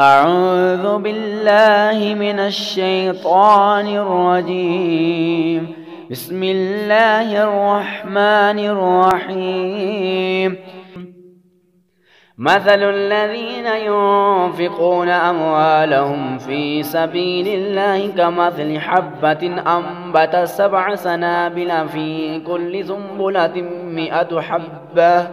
أعوذ بالله من الشيطان الرجيم. بسم الله الرحمن الرحيم. مثل الذين ينفقون أموالهم في سبيل الله كمثل حبة أنبتت 7 سنابل في كل سنبلة 100 حبة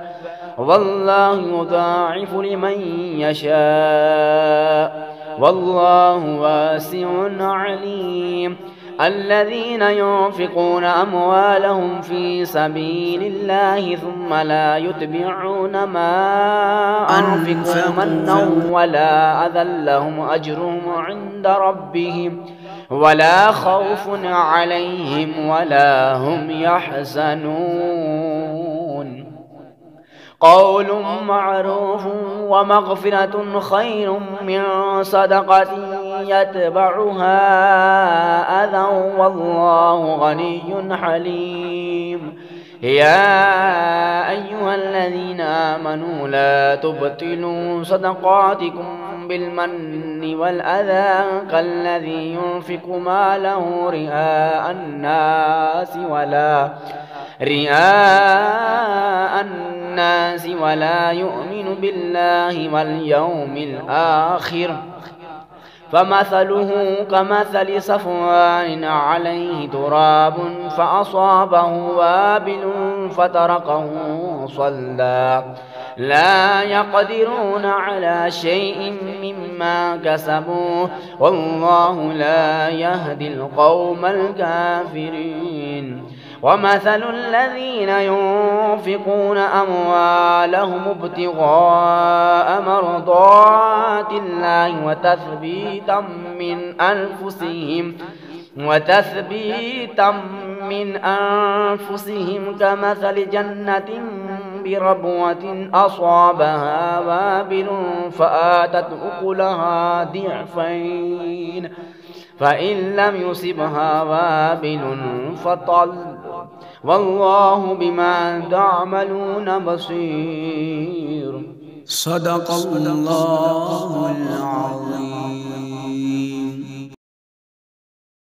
والله يضاعف لمن يشاء والله واسع عليم. الذين ينفقون أموالهم في سبيل الله ثم لا يتبعون ما أنفقوا منا ولا أذى لهم أجرهم عند ربهم ولا خوف عليهم ولا هم يحزنون. قول معروف ومغفرة خير من صدقة يتبعها أذى والله غني حليم. يا أيها الذين آمنوا لا تبطلوا صدقاتكم بالمن والأذى كالذي ينفق ماله رئاء الناس ولا يؤمن بالله واليوم الآخر فمثله كمثل صفوان عليه تراب فأصابه وابل فتركه صلدا لا يقدرون على شيء مما كسبوا والله لا يهدي القوم الكافرين. ومثل الذين ينفقون أموالهم ابتغاء مرضات الله وتثبيتا من أنفسهم كمثل جنة بربوة أصابها وابل فآتت أكلها ضعفين فإن لم يصبها وابل فطل والله بما تعملون بصير. صدق الله العظيم.